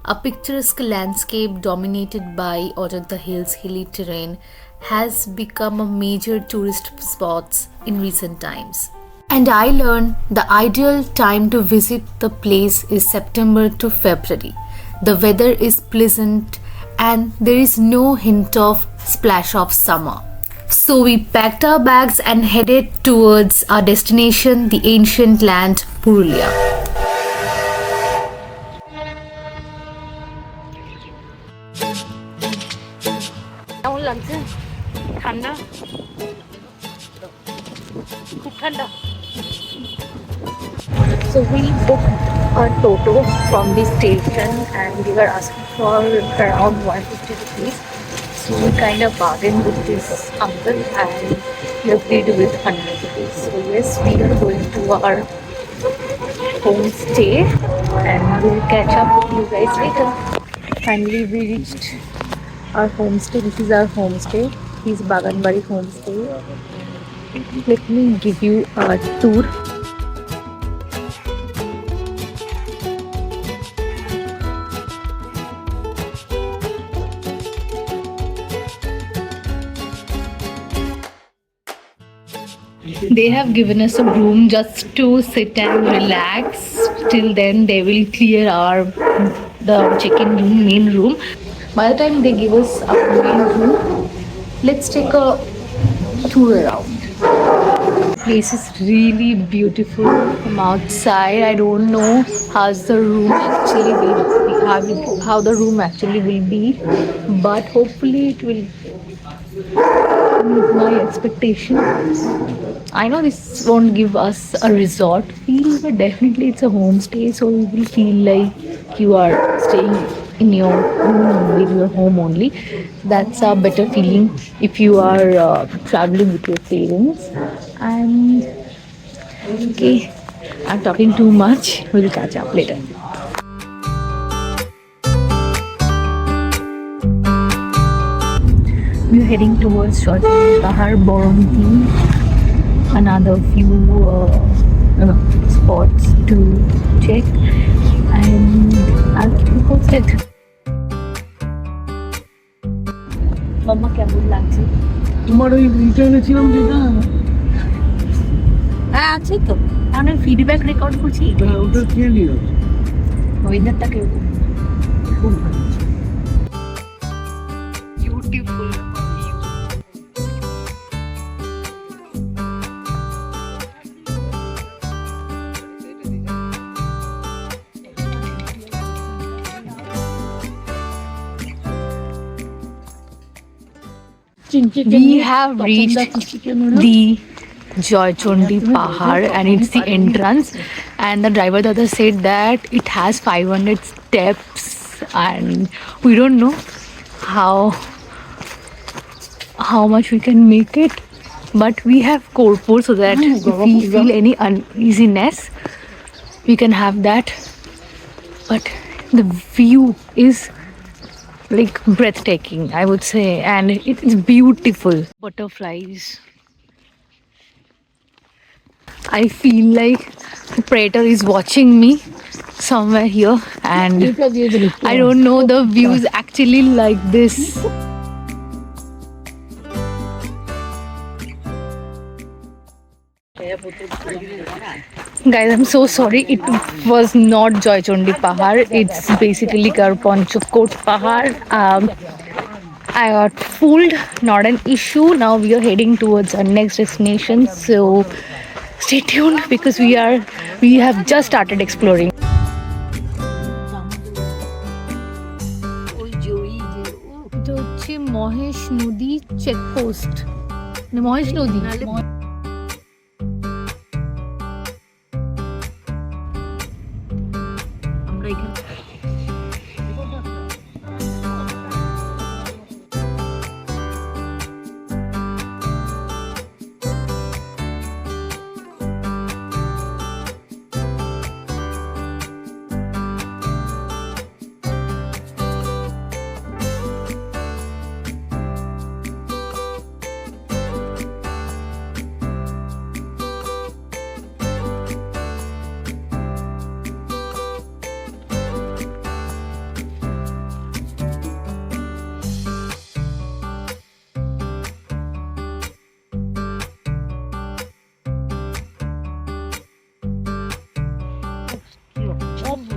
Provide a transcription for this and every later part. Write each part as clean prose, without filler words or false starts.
A picturesque landscape dominated by Ajanta Hills hilly terrain has become a major tourist spot in recent times. And I learned the ideal time to visit the place is September to February. The weather is pleasant and there is no hint of splash of summer. So we packed our bags and headed towards our destination, the ancient land Purulia. কেমন লাগছে? ঠান্ডা? খুব ঠান্ডা? So we booked a Toto from the station and we were asking for around 150 rupees. So we kind of bargained with this uncle and he agreed with 100 rupees. So yes, we are going to our homestay and we'll catch up with you guys later. Finally we reached our homestay. This is our homestay. This is Baganbari homestay. Let me give you a tour. They have given us a room just to sit and relax. Till then they will clear the check-in room, main room. By the time they give us our main room, let's take a tour around. The place is really beautiful from outside. I don't know how the room actually will be, but hopefully it will meet my expectation. I know this won't give us a resort feel, but definitely it's a homestay, so you will feel like you are staying in your room, in your home only. That's a better feeling if you are traveling with your parents. And okay, I'm talking too much. We'll catch up later. We're heading towards Joychondi, Pahar, Boronti, another few spots to check, and I'll keep you posted. Mama, কেমন লাগছে? তোমার ওই রিটার্নে ছিলাম যেটা হ্যাঁ আছে তো, আমি ফিডব্যাক রেকর্ড করছি। ওটা খেয়ে নিও। ওয়েদারটা কেমন? খুব ভালো। Beautiful. We have reached the Joychondi Pahar and it's the entrance, and the driver Dada said that it has 500 steps and we don't know how much we can make it, but we have corpo so that if we feel any uneasiness we can have that. But the view is like breathtaking, I would say, and it is beautiful. Butterflies. I feel like the predator is watching me somewhere here, and I don't know the views actually like this. Guys, I'm so sorry. It was not Joychondi Pahar. It's basically Karpanchukot Pahar. I got fooled. Not an issue. Now we are heading towards our next destination. So stay tuned because we have just started exploring. এটা হচ্ছে মহেশ নদী checkpost, Mahesh নদী।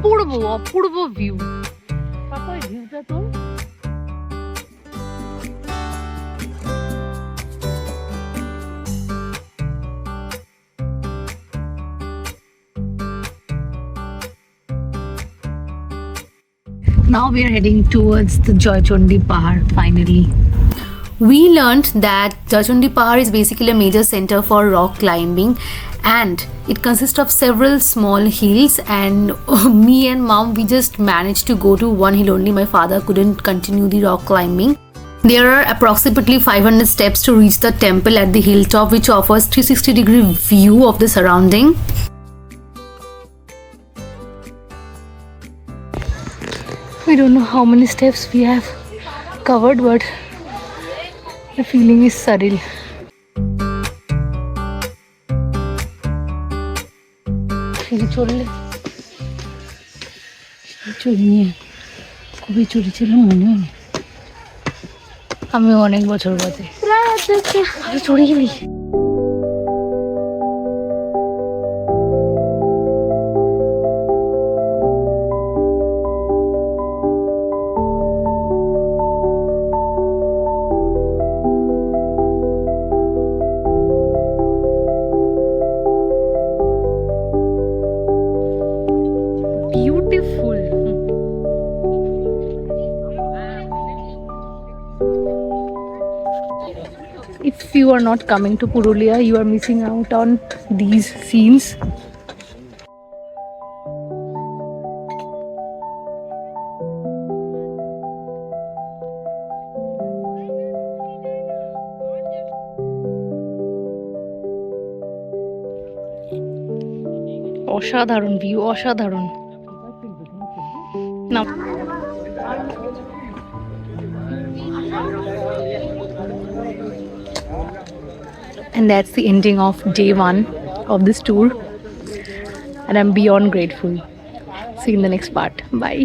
অপূর্ব অপূর্ব view. পাপা এই ভিউটা তো Now we are heading towards the Joychondi Pahar finally. We learned that Joychondi Pahar is basically a major center for rock climbing, and it consists of several small hills, and me and mom, we just managed to go to one hill only. My father couldn't continue the rock climbing. There are approximately 500 steps to reach the temple at the hilltop, which offers 360-degree view of the surrounding. We don't know how many steps we have covered, but the feeling is surreal. চললে চুরি নিয়ে খুবই চুরি ছিল মনে হয়। আমি অনেক বছর বাদে চড়ে গেলি। Beautiful. If you are not coming to Purulia, you are missing out on these scenes. অসাধারণ ভিউ, অসাধারণ। না and that's the ending of day 1 of this tour, and I'm beyond grateful. See you in the next part. Bye.